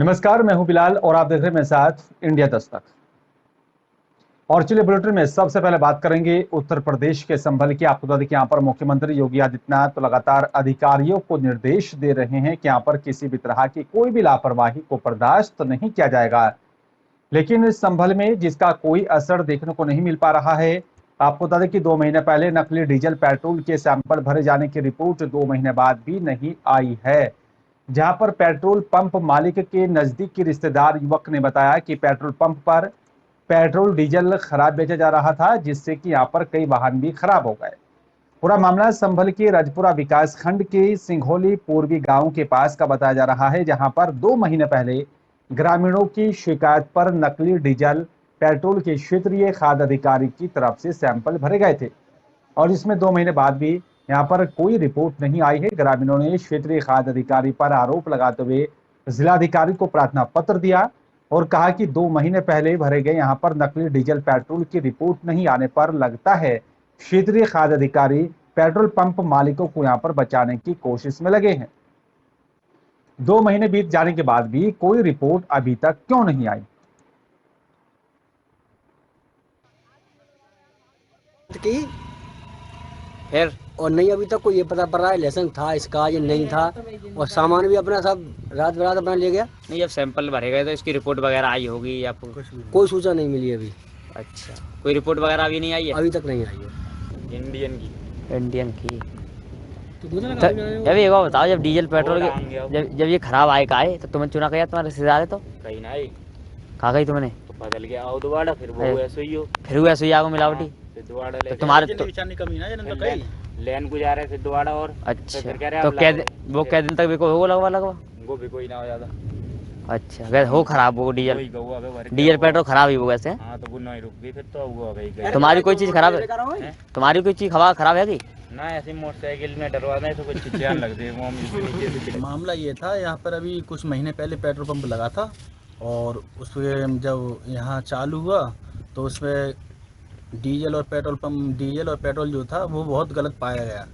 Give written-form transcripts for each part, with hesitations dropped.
नमस्कार, मैं हूं बिलाल और आप देख रहे हैं मेरे साथ इंडिया दस्तक। और चलिए बुलेटिन में सबसे पहले बात करेंगे उत्तर प्रदेश के संभल की। आपको बता दें कि यहाँ पर मुख्यमंत्री योगी आदित्यनाथ तो लगातार अधिकारियों को निर्देश दे रहे हैं कि यहाँ पर किसी भी तरह की कोई भी लापरवाही को बर्दाश्त नहीं किया जाएगा। लेकिन इस संभल में जिसका कोई असर देखने को नहीं मिल पा रहा है। आपको बता दें कि 2 महीने पहले नकली डीजल पेट्रोल के सैंपल भरे जाने की रिपोर्ट 2 महीने बाद भी नहीं आई है। जहां पर पेट्रोल पंप मालिक के नजदीक के रिश्तेदार युवक ने बताया कि पेट्रोल पंप पर पेट्रोल डीजल खराब बेचा जा रहा था, जिससे कि यहाँ पर कई वाहन भी खराब हो गए। पूरा मामला संभल के रजपुरा विकास खंड के सिंघोली पूर्वी गांव के पास का बताया जा रहा है, जहां पर 2 महीने पहले ग्रामीणों की शिकायत पर नकली डीजल पेट्रोल के क्षेत्रीय खाद्य अधिकारी की तरफ से सैंपल भरे गए थे और इसमें 2 महीने बाद भी यहाँ पर कोई रिपोर्ट नहीं आई है। ग्रामीणों ने क्षेत्रीय खाद्य अधिकारी पर आरोप लगाते हुए जिलाधिकारी को प्रार्थना पत्र दिया और कहा कि 2 महीने पहले भरे गए यहाँ पर नकली डीजल पेट्रोल की रिपोर्ट नहीं आने पर लगता है क्षेत्रीय खाद्य अधिकारी पेट्रोल पंप मालिकों को यहाँ पर बचाने की कोशिश में लगे हैं। 2 महीने बीत जाने के बाद भी कोई रिपोर्ट अभी तक क्यों नहीं आई? की फिर और नहीं अभी तक कोई ये पता पड़ रहा है लाइसेंस था इसका या नहीं था, और सामान भी अपना सब रात बरात अपना ले गया। नहीं, जब सैंपल भरे गए तो इसकी रिपोर्ट वगैरह आई होगी आपको? कोई सूचना नहीं मिली अभी। अच्छा, कोई रिपोर्ट वगैरह अभी नहीं आई है? अभी तक नहीं आई है। इंडियन की तो जब ये बताओ, जब डीजल पेट्रोल के जब ये खराब आए का है तो तुम्हें चुना गया, तुम्हारे रिश्तेदार है तो कहीं ना आई कहा गई तुमने तो बदल गया आओ दोबारा, फिर वो ऐसे ही हो, फिर वो ऐसे ही आगो मिलावटी। फिर दोबारा तो तुम्हारे तो लेन गुजारे फिर दोबारा और अच्छा, फिर कह रहे तो वो कै दिन तक भी कोई हो लगवा वो भी कोई ना हो जाता। अच्छा, वैसे हो खराब वो डीजल पेट्रोल खराब ही वो वैसे। हाँ तो वो नहीं रुक गई, फिर तो वो गई। तुम्हारी कोई चीज खराब है? तुम्हारी कोई चीज खराब है कि ना? ऐसी मोटरसाइकिल में डरवाने तो कुछ चिचियान लगती है वो नीचे। मामला ये था, यहाँ पर अभी कुछ महीने पहले पेट्रोल पंप लगा था और उसमें जब यहाँ चालू हुआ तो उसमें डीजल और पेट्रोल जो था वो बहुत गलत पाया गया।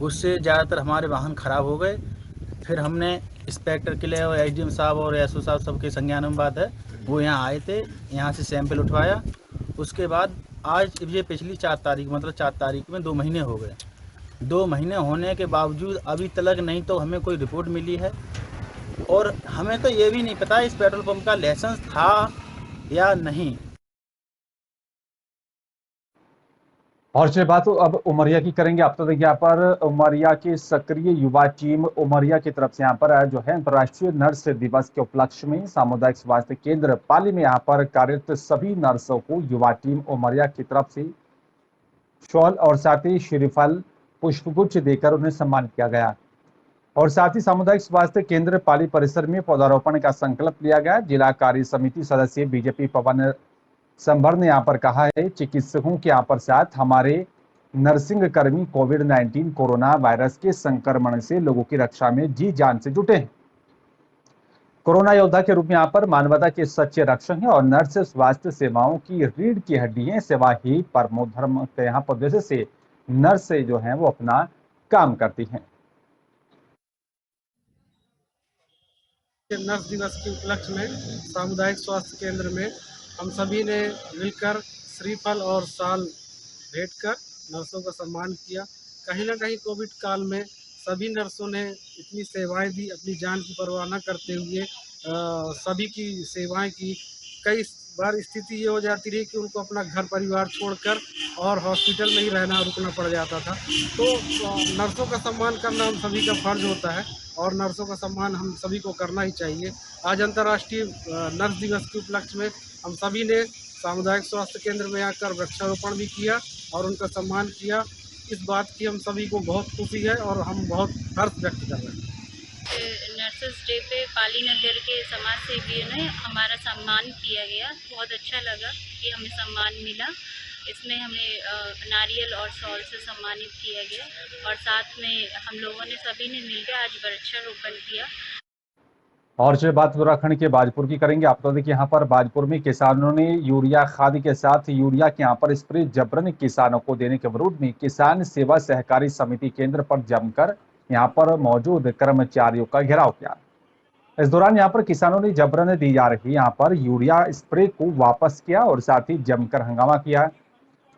उससे ज़्यादातर हमारे वाहन ख़राब हो गए। फिर हमने इंस्पेक्टर के लिए और एसडीएम साहब और एसओ साहब सबके संज्ञान में बात है, वो यहाँ आए थे, यहाँ से सैंपल उठवाया। उसके बाद आज ये पिछली 4 तारीख मतलब 4 तारीख में 2 महीने हो गए। 2 महीने होने के बावजूद अभी तक नहीं तो हमें कोई रिपोर्ट मिली है, और हमें तो ये भी नहीं पता इस पेट्रोल पंप का लाइसेंस था या नहीं। और चलिए बात अब उमरिया की करेंगे। आप तो देखिए यहाँ पर उमरिया की सक्रिय युवा टीम उमरिया की तरफ से यहाँ पर जो है अंतर्राष्ट्रीय नर्स दिवस के उपलक्ष्य में सामुदायिक स्वास्थ्य केंद्र पाली में यहाँ पर कार्यरत सभी नर्सों को युवा टीम उमरिया की तरफ से शॉल और साथ ही श्रीफल पुष्पगुच्छ देकर उन्हें सम्मानित किया गया और साथ ही सामुदायिक स्वास्थ्य केंद्र पाली परिसर में पौधारोपण का संकल्प लिया गया। जिला कार्य समिति सदस्य बीजेपी पवन संभर ने यहाँ पर कहा है, चिकित्सकों के यहाँ पर साथ हमारे नर्सिंग कर्मी कोविड-19 कोरोना वायरस के संक्रमण से लोगों की रक्षा में जी जान से जुटे हैं। कोरोना योद्धा के रूप में यहाँ पर मानवता के सच्चे रक्षक हैं और नर्स स्वास्थ्य सेवाओं की रीढ़ की हड्डी है। सेवा ही परमो धर्म के यहाँ पर उद्देश्य से नर्स जो है वो अपना काम करती हैं। नर्स दिवस के उपलक्ष्य में सामुदायिक स्वास्थ्य केंद्र में हम सभी ने मिलकर श्रीफल और शाल भेंट कर नर्सों का सम्मान किया। कहीं ना कहीं कोविड काल में सभी नर्सों ने इतनी सेवाएं दी, अपनी जान की परवाह न करते हुए सभी की सेवाएं की। कई बार स्थिति ये हो जाती रही कि उनको अपना घर परिवार छोड़कर और हॉस्पिटल में ही रुकना पड़ जाता था। तो नर्सों का सम्मान करना हम सभी का फर्ज होता है और नर्सों का सम्मान हम सभी को करना ही चाहिए। आज अंतर्राष्ट्रीय नर्स दिवस के उपलक्ष्य में हम सभी ने सामुदायिक स्वास्थ्य केंद्र में आकर वृक्षारोपण भी किया और उनका सम्मान किया। इस बात की हम सभी को बहुत खुशी है और हम बहुत हर्ष व्यक्त कर रहे हैं। नर्सेस डे पे पाली नगर के समाज सेवियों ने हमारा सम्मान किया गया। बहुत अच्छा लगा कि हमें सम्मान मिला। इसमें हमें नारियल और शॉल से सम्मानित किया गया और साथ में हम लोगों ने सभी ने मिलकर आज वृक्षारोपण किया। और जो बात उत्तराखंड के बाजपुर की करेंगे। आप तो देखिए यहाँ पर बाजपुर में किसानों ने यूरिया खाद के साथ यूरिया के यहाँ पर स्प्रे जबरन किसानों को देने के विरोध में किसान सेवा सहकारी समिति केंद्र पर जमकर यहाँ पर मौजूद कर्मचारियों का घेराव किया। इस दौरान यहाँ पर किसानों ने जबरन दी जा रही यहाँ पर यूरिया स्प्रे को वापस किया और साथ ही जमकर हंगामा किया,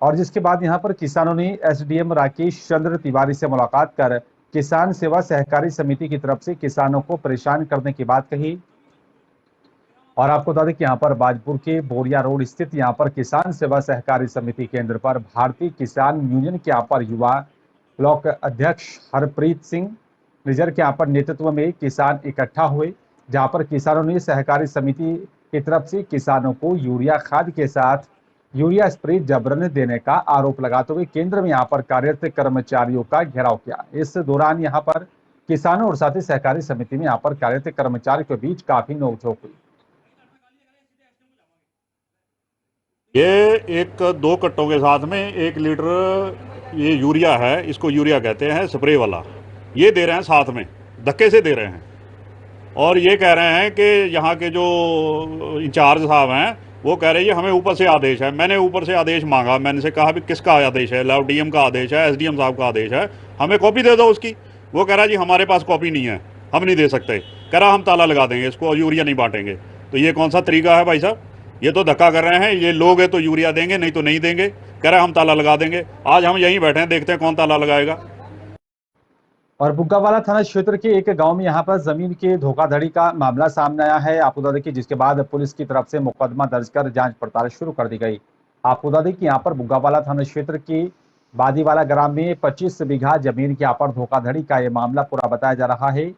और जिसके बाद यहाँ पर किसानों ने एसडीएम राकेश चंद्र तिवारी से मुलाकात कर किसान सेवा सहकारी समिति की तरफ से किसानों को परेशान करने की बात कही। और आपको बता दें कि यहाँ पर बाजपुर के बोरिया रोड स्थित यहाँ पर किसान सेवा सहकारी समिति केंद्र पर भारतीय किसान यूनियन के यहाँ पर युवा ब्लॉक अध्यक्ष हरप्रीत सिंह निजर के यहाँ पर नेतृत्व में किसान इकट्ठा हुए, जहाँ पर किसानों ने सहकारी समिति की तरफ से किसानों को यूरिया खाद के साथ यूरिया स्प्रे जबरन देने का आरोप लगाते हुए केंद्र में यहाँ पर कार्यरत कर्मचारियों का घेराव किया। इस दौरान यहाँ पर किसानों और साथ ही सहकारी समिति में यहाँ पर कार्यरत कर्मचारियों के बीच काफी नोकझोंक हुई। ये एक 2 कट्टों के साथ में 1 लीटर ये यूरिया है, इसको यूरिया कहते हैं स्प्रे वाला, ये दे रहे हैं साथ में, धक्के से दे रहे हैं। और ये कह रहे हैं कि यहाँ के जो इंचार्ज साहब हैं वो कह रहे हैं हमें ऊपर से आदेश है। मैंने ऊपर से आदेश मांगा, मैंने से कहा भी किसका आदेश है? लाओ डीएम का आदेश है, एसडीएम साहब का आदेश है, हमें कॉपी दे दो उसकी। वो कह रहा है जी हमारे पास कॉपी नहीं है, हम नहीं दे सकते। कह रहा हम ताला लगा देंगे, इसको यूरिया नहीं बांटेंगे। तो ये कौन सा तरीका है भाई साहब? ये तो धक्का कर रहे हैं। ये लोग है तो यूरिया देंगे, नहीं तो नहीं देंगे। कह रहे हम ताला लगा देंगे। आज हम यहीं बैठे हैं, देखते हैं कौन ताला लगाएगा। और बुग्गावाला थाना क्षेत्र के एक गांव में यहां पर जमीन के धोखाधड़ी का मामला सामने आया है। आपको बता दें कि जिसके बाद पुलिस की तरफ से मुकदमा दर्ज कर जांच पड़ताल शुरू कर दी गई। आपको बता दें कि यहां पर बुग्गावाला थाना क्षेत्र की बादीवाला ग्राम में 25 बीघा जमीन के यहाँ पर धोखाधड़ी का यह मामला पूरा बताया जा रहा है।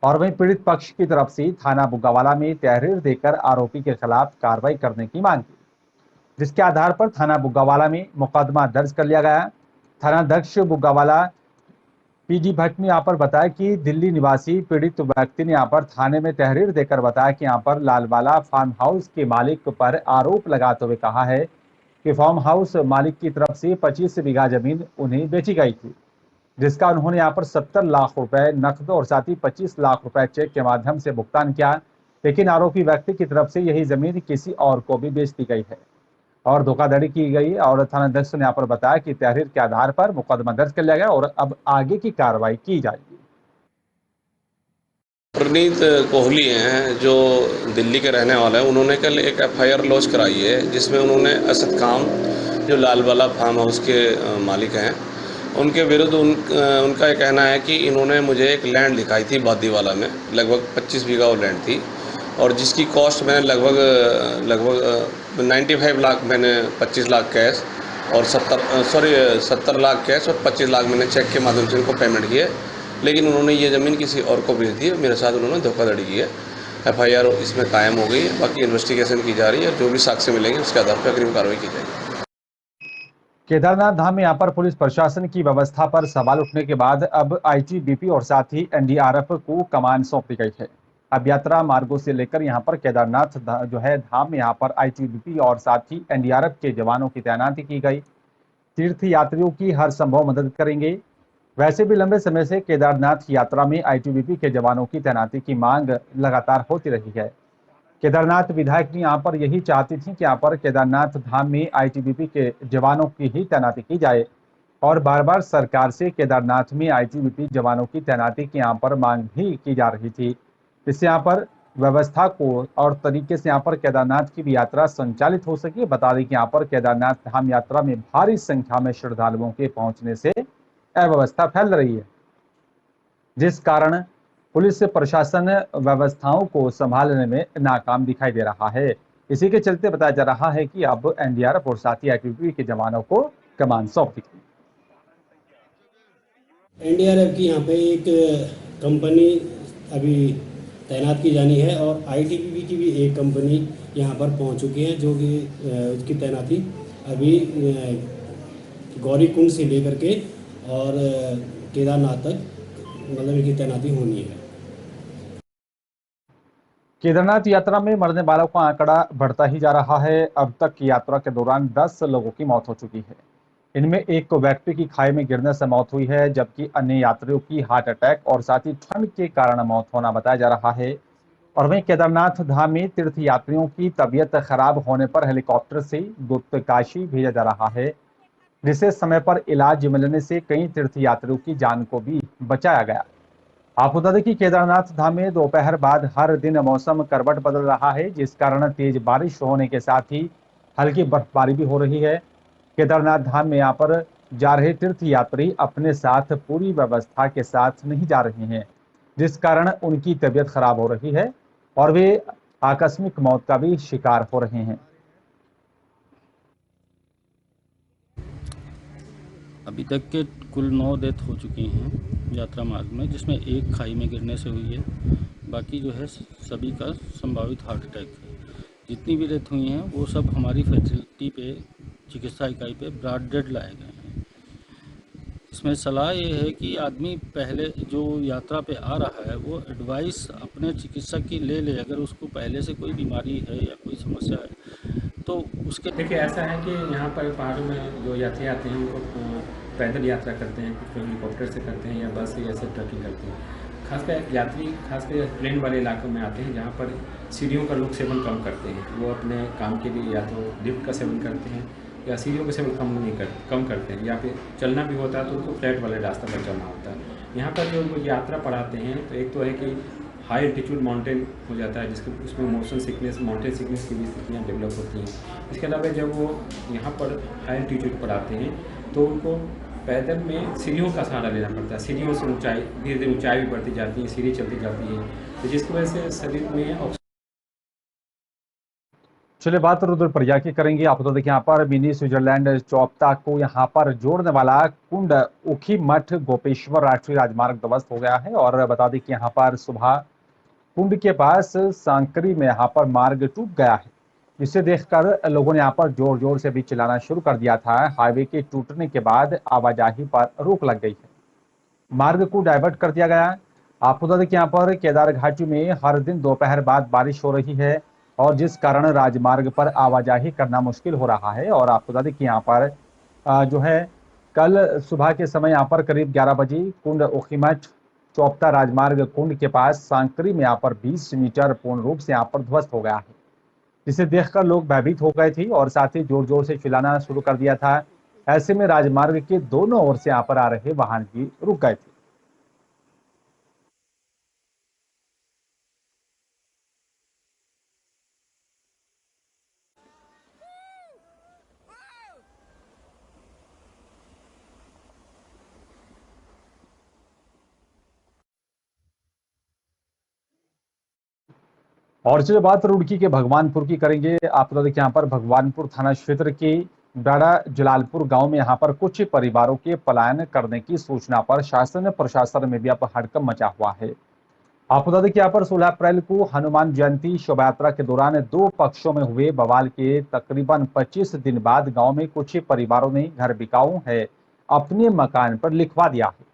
और वहीं पीड़ित पक्ष की तरफ से थाना बुग्गावाला में तहरीर देकर आरोपी के खिलाफ कार्रवाई करने की मांग की, जिसके आधार पर थाना बुग्गावाला में मुकदमा दर्ज कर लिया गया। थानाध्यक्ष बुग्गावाला पीजी भट्ट ने यहाँ पर बताया कि दिल्ली निवासी पीड़ित व्यक्ति ने यहाँ पर थाने में तहरीर देकर बताया कि यहाँ पर लालवाला फार्म हाउस के मालिक पर आरोप लगाते हुए कहा है कि फार्म हाउस मालिक की तरफ से 25 बीघा जमीन उन्हें बेची गई थी, जिसका उन्होंने यहाँ पर 70 लाख रुपए नकद और साथ ही 25 लाख रुपए चेक के माध्यम से भुगतान किया। लेकिन आरोपी व्यक्ति की तरफ से यही जमीन किसी और को भी बेच दी गई है और धोखाधड़ी की गई। और थानाध्यक्ष ने यहाँ पर बताया कि तहरीर के आधार पर मुकदमा दर्ज कर लिया गया और अब आगे की कार्रवाई की जाएगी। प्रनीत कोहली हैं जो दिल्ली के रहने वाले हैं। उन्होंने कल एक एफआईआर लॉन्च कराई है जिसमें उन्होंने असद खान जो लालवाला फार्म हाउस के मालिक हैं उनके विरुद्ध उनका ये कहना है कि इन्होंने मुझे एक लैंड दिखाई थी बादीवाला में, लगभग 25 बीघा वो लैंड थी और जिसकी कॉस्ट मैंने लगभग 95 लाख मैंने 25 लाख कैश और 70 लाख कैश और 25 लाख मैंने चेक के माध्यम से उनको पेमेंट किए। लेकिन उन्होंने ये ज़मीन किसी और को बेच दी। मेरे साथ उन्होंने धोखाधड़ी की है। एफआईआर इसमें कायम हो गई है। बाकी इन्वेस्टिगेशन की जा रही है। जो भी साक्ष्य मिलेंगे उसके आधार पर अग्रिम कार्रवाई की जाएगी। केदारनाथ धाम में यहाँ पर पुलिस प्रशासन की व्यवस्था पर सवाल उठने के बाद अब आईटीबीपी और साथ ही एनडीआरएफ को कमान सौंप दी गई है। अब यात्रा मार्गों से लेकर यहाँ पर केदारनाथ जो है धाम में यहाँ पर आईटीबीपी और साथ ही एनडीआरएफ के जवानों की तैनाती की गई। तीर्थ यात्रियों की हर संभव मदद करेंगे। वैसे भी लंबे समय से केदारनाथ यात्रा में आईटीबीपी के जवानों की तैनाती की मांग लगातार होती रही है। केदारनाथ विधायक ने यहाँ पर यही चाहती थी कि यहाँ पर केदारनाथ धाम में आईटीबीपी के जवानों की ही तैनाती की जाए और बार बार सरकार से केदारनाथ में आईटीबीपी जवानों की तैनाती की यहाँ पर मांग भी की जा रही थी। इससे यहाँ पर व्यवस्था को और तरीके से यहाँ पर केदारनाथ की भी यात्रा संचालित हो सके। बता दें कि यहाँ पर केदारनाथ धाम यात्रा में भारी संख्या में श्रद्धालुओं के पहुंचने से अव्यवस्था फैल रही है, जिस कारण पुलिस प्रशासन व्यवस्थाओं को संभालने में नाकाम दिखाई दे रहा है। इसी के चलते बताया जा रहा है कि अब एनडीआरएफ और साथ ही आईटीबीपी के जवानों को कमान सौंप दी गई। एनडीआरएफ की यहाँ पे एक कंपनी अभी तैनात की जानी है और आईटीबीपी की भी एक कंपनी यहाँ पर पहुँच चुकी है, जो कि उसकी तैनाती अभी गौरी कुंड से लेकर के और केदारनाथ तक मतलब इनकी तैनाती होनी है। केदारनाथ यात्रा में मरने वालों का आंकड़ा बढ़ता ही जा रहा है। अब तक की यात्रा के दौरान 10 लोगों की मौत हो चुकी है। इनमें एक व्यक्ति की खाई में गिरने से मौत हुई है, जबकि अन्य यात्रियों की हार्ट अटैक और साथ ही ठंड के कारण मौत होना बताया जा रहा है। और वहीं केदारनाथ धाम में तीर्थ यात्रियों की तबीयत खराब होने पर हेलीकॉप्टर से गुप्तकाशी भेजा जा रहा है, जिसे समय पर इलाज मिलने से कई तीर्थ यात्रियों की जान को भी बचाया गया। आपको बता दें कि केदारनाथ धाम में दोपहर बाद हर दिन मौसम करवट बदल रहा है, जिस कारण तेज बारिश होने के साथ ही हल्की बर्फबारी भी हो रही है। केदारनाथ धाम में यहाँ पर जा रहे तीर्थ यात्री अपने साथ पूरी व्यवस्था के साथ नहीं जा रहे हैं, जिस कारण उनकी तबीयत खराब हो रही है और वे आकस्मिक मौत का भी शिकार हो रहे हैं। अभी तक के कुल 9 डेथ हो चुकी हैं यात्रा मार्ग में, जिसमें एक खाई में गिरने से हुई है। बाकी जो है सभी का संभावित हार्ट अटैक है। जितनी भी डेथ हुई हैं वो सब हमारी फैसिलिटी पे, चिकित्सा इकाई पे ब्रॉडेड लाए गए हैं। इसमें सलाह ये है कि आदमी पहले जो यात्रा पे आ रहा है वो एडवाइस अपने चिकित्सक की ले ले। अगर उसको पहले से कोई बीमारी है या कोई समस्या है तो उसके देखिए ऐसा है कि यहाँ पर पहाड़ों में जो यात्री आते हैं उनको पैदल यात्रा करते हैं, कुछ लोग हेलीकॉप्टर से करते हैं या बस से ऐसे ट्रैकिंग करते हैं। खासकर यात्री खासकर प्लेन वाले इलाकों में आते हैं जहाँ पर सीढ़ियों का लोग सेवन कम करते हैं। वो अपने काम के लिए या तो लिफ्ट का सेवन करते हैं या सीढ़ियों का सेवन कम करते हैं, या फिर चलना भी होता है तो उनको फ्लैट वाले रास्ता पर चलना होता है। यहाँ पर जो यात्रा पढ़ाते हैं तो एक तो है कि हाई एल्टीट्यूड माउंटेन हो जाता है, जिसके उसमें मोशन सिकनेस, माउंटेन सिकनेस की भी स्थितियाँ डेवलप होती हैं। इसके अलावा जब वो यहाँ पर हाई एल्टीट्यूड पर आते हैं तो उनको पैदल में सीढ़ियों का सहारा लेना पड़ता है। सीढ़ियों से ऊंचाई, धीरे धीरे ऊंचाई भी बढ़ती जाती है, सीढ़ी चलती जाती है, तो जिसकी वजह से शरीर में। चलिए बात रुद्रप्रयाग की करेंगे। आप तो देखिए यहाँ पर मिनी स्विट्जरलैंड चौपता को यहाँ पर जोड़ने वाला कुंड ऊखीमठ गोपेश्वर राष्ट्रीय राजमार्ग ध्वस्त हो गया है। और बता दें कि यहाँ पर सुबह कुंड के पास सांकरी में यहाँ पर मार्ग टूट गया है, जिसे देखकर लोगों ने यहाँ पर जोर जोर से भी चिल्लाना शुरू कर दिया था। हाईवे के टूटने के बाद आवाजाही पर रोक लग गई है, मार्ग को डाइवर्ट कर दिया गया। आपको बता दें कि यहाँ पर केदार घाटी में हर दिन दोपहर बाद बारिश हो रही है और जिस कारण राजमार्ग पर आवाजाही करना मुश्किल हो रहा है। और आपको बता दें कि यहाँ पर जो है कल सुबह के समय यहाँ पर करीब 11 बजे कुंड ऊखीमठ चौपता राजमार्ग कुंड के पास सांकरी में यहाँ पर 20 मीटर पूर्ण रूप से यहाँ पर ध्वस्त हो गया है, जिसे देखकर लोग भयभीत हो गए थे और साथ ही जोर जोर से चिल्लाना शुरू कर दिया था। ऐसे में राजमार्ग के दोनों ओर से यहाँ पर आ रहे वाहन भी रुक गए थे। और चलिए बात रुड़की के भगवानपुर की करेंगे। आप बता दें कि यहाँ पर भगवानपुर थाना क्षेत्र के डाड़ा जलालपुर गांव में यहाँ पर कुछ परिवारों के पलायन करने की सूचना पर शासन प्रशासन में भी अब हड़कंप मचा हुआ है। आपको बता दें कि यहाँ पर 16 अप्रैल को हनुमान जयंती शोभा यात्रा के दौरान 2 पक्षों में हुए बवाल के तकरीबन 25 दिन बाद गाँव में कुछ परिवारों ने घर बिकाऊ है अपने मकान पर लिखवा दिया है।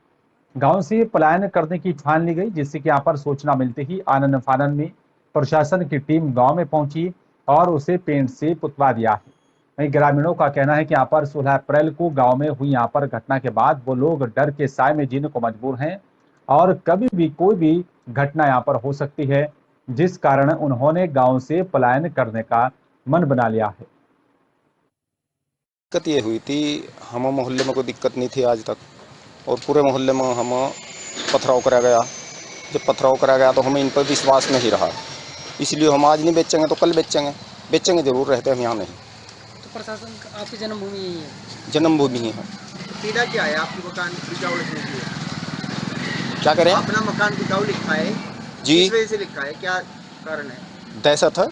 गाँव से पलायन करने की ठान ली गई, जिससे कि यहाँ पर सूचना मिलते ही आनन फानन में प्रशासन की टीम गांव में पहुंची और उसे पेंट से पुतवा दिया है। वहीं ग्रामीणों का कहना है कि यहाँ पर 16 अप्रैल को गांव में हुई यहाँ पर घटना के बाद वो लोग डर के साए में जीने को मजबूर हैं और कभी भी कोई भी घटना यहाँ पर हो सकती है, जिस कारण उन्होंने गांव से पलायन करने का मन बना लिया है। दिक्कत ये हुई थी, हम मोहल्ले में कोई दिक्कत नहीं थी आज तक, और पूरे मोहल्ले में हम पथराव करा गया। जब पथराव करा गया तो हमें इन पर विश्वास नहीं रहा, इसलिए हम आज नहीं बेचेंगे तो कल बेचेंगे जरूर, रहते हम यहाँ नहीं। तो प्रशासन आपकी जन्मभूमि यही है? जन्मभूमि ही है। पीड़ा क्या है आपके मकान बिकाऊ लिखने की? क्या करें? अपना मकान बिकाऊ लिखा है जी। किस वजह से लिखा है, क्या कारण है? दहशत है,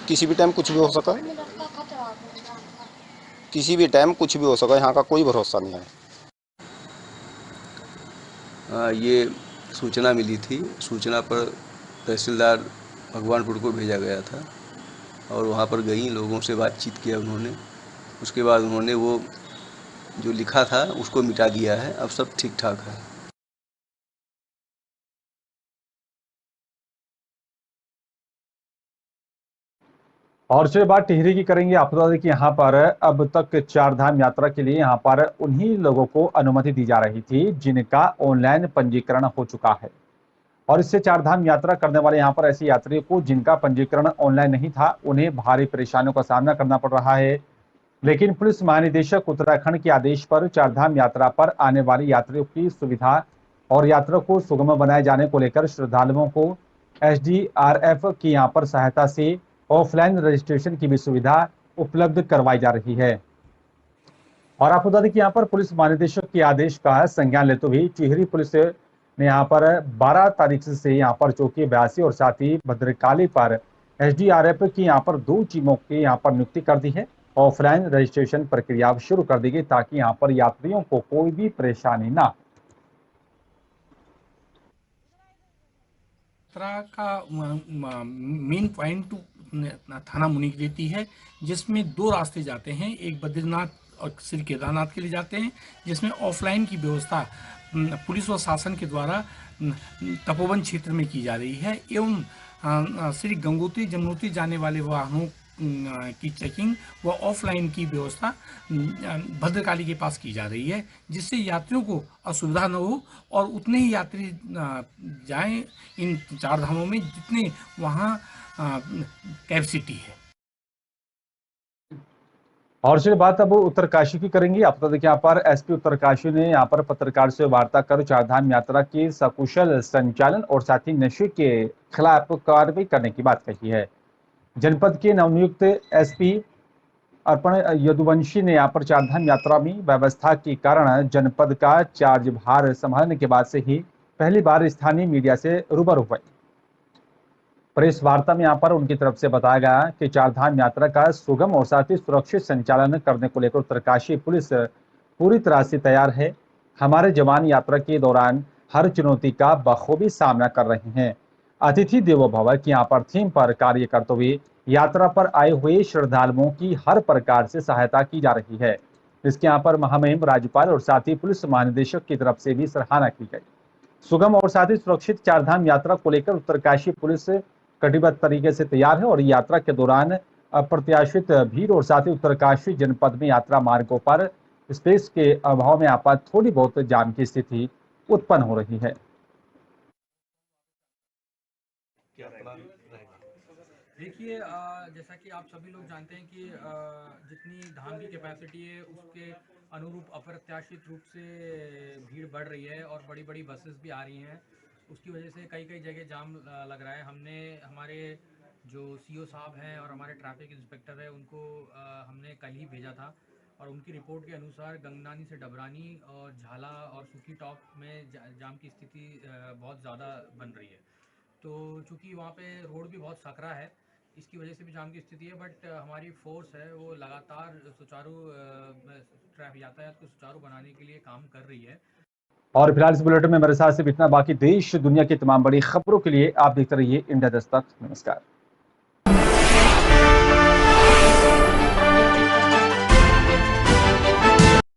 किसी भी टाइम कुछ भी हो सका, किसी भी टाइम कुछ भी हो सका, यहाँ का कोई भरोसा नहीं है। ये सूचना मिली थी, सूचना पर तहसीलदार भगवानपुर को भेजा गया था और वहाँ पर गई, लोगों से बातचीत किया उन्होंने। उसके बाद उन्होंने वो जो लिखा था उसको मिटा दिया है, अब सब ठीक ठाक है। और चलिए बात टिहरी की करेंगे। आपको बता दें कि यहाँ पर अब तक 4 धाम यात्रा के लिए यहाँ पर उन्हीं लोगों को अनुमति दी जा रही थी जिनका ऑनलाइन पंजीकरण हो चुका है, और इससे 4 धाम यात्रा करने वाले यहाँ पर ऐसे यात्रियों को जिनका पंजीकरण ऑनलाइन नहीं था, उन्हें भारी परेशानियों का सामना करना पड़ रहा है। लेकिन पुलिस महानिदेशक उत्तराखंड के आदेश पर 4 धाम यात्रा पर आने वाले यात्रियों की सुविधा और यात्रा को सुगम बनाए जाने को लेकर श्रद्धालुओं को SDRF की यहाँ पर सहायता से ऑफलाइन रजिस्ट्रेशन की भी सुविधा उपलब्ध करवाई जा रही है। और आपको बता दें कि यहाँ पर पुलिस महानिदेशक के आदेश का संज्ञान लेते हुए टिहरी पुलिस ने यहाँ पर 12 तारीख से यहाँ पर चौकी 82 और साथ ही भद्रकाली पर SDRF की यहाँ पर 2 टीमों की यहाँ पर नियुक्ति कर दी है। ऑफलाइन रजिस्ट्रेशन प्रक्रिया शुरू कर दी गई ताकि यहाँ पर यात्रियों को कोई भी परेशानी ना। यात्रा का मेन पॉइंट थाना मुनिकीरेती है, जिसमें 2 रास्ते जाते हैं, एक बद्रीनाथ और श्री केदारनाथ के लिए जाते हैं, जिसमें ऑफलाइन की व्यवस्था पुलिस और शासन के द्वारा तपोवन क्षेत्र में की जा रही है एवं श्री गंगोत्री जमुनोत्री जाने वाले वाहनों की चेकिंग व ऑफलाइन की व्यवस्था भद्रकाली के पास की जा रही है, जिससे यात्रियों को असुविधा न हो और उतने ही यात्री जाएं इन 4 धामों में जितने वहाँ कैपेसिटी है। और चलिए बात अब उत्तरकाशी की करेंगे। आप देखिए यहाँ पर SP उत्तरकाशी ने यहाँ पर पत्रकार से वार्ता कर चारधाम यात्रा के सकुशल संचालन और साथ ही नशे के खिलाफ कार्रवाई करने की बात कही है। जनपद के नवनियुक्त SP अर्पण यदुवंशी ने यहाँ पर चारधाम यात्रा में व्यवस्था के कारण जनपद का चार्ज भार संभालने के बाद से ही पहली बार स्थानीय मीडिया से रूबरू हुए। प्रेस वार्ता में यहाँ पर उनकी तरफ से बताया गया कि चारधाम यात्रा का सुगम और साथ ही सुरक्षित संचालन करने को लेकर उत्तरकाशी पुलिस पूरी तरह से तैयार है। हमारे जवान यात्रा के दौरान हर चुनौती का बखूबी सामना कर रहे हैं। अतिथि देवो भव की यहाँ पर थीम पर कार्य करते हुए यात्रा पर आए हुए श्रद्धालुओं की हर प्रकार से सहायता की जा रही है। इसके यहाँ पर महामहिम राज्यपाल और साथ ही पुलिस महानिदेशक की तरफ से भी सराहना की गई। सुगम और साथ ही सुरक्षित चारधाम यात्रा को लेकर उत्तरकाशी पुलिस कटिबद्ध तरीके से तैयार है और यात्रा के दौरान अप्रत्याशित भीड़ और साथ ही उत्तरकाशी जनपद में यात्रा मार्गों पर स्पेस के अभाव में यहाँ पर थोड़ी बहुत जाम की स्थिति उत्पन्न हो रही है। देखिए, जैसा कि आप सभी लोग जानते हैं कि जितनी धाम की कैपेसिटी है उसके अनुरूप अप्रत्याशित रूप से भीड़ बढ़ रही है और बड़ी बड़ी बसेस भी आ रही हैं। उसकी वजह से कई जगह जाम लग रहा है। हमने हमारे जो CO साहब हैं और हमारे ट्रैफिक इंस्पेक्टर है उनको हमने कल ही भेजा था और उनकी रिपोर्ट के अनुसार गंगनानी से डबरानी और झाला और सुखी टॉप में जाम की स्थिति बहुत ज़्यादा बन रही है। तो चूँकि वहाँ पे रोड भी बहुत सकरा है, इसकी वजह से भी जाम की स्थिति है, बट हमारी फोर्स है वो लगातार सुचारू यातायात को सुचारू बनाने के लिए काम कर रही है। और फिलहाल इस बुलेटिन में मेरे साथ सिर्फ इतना, बाकी देश दुनिया की तमाम बड़ी खबरों के लिए आप देखते रहिए इंडिया दस्तक। नमस्कार।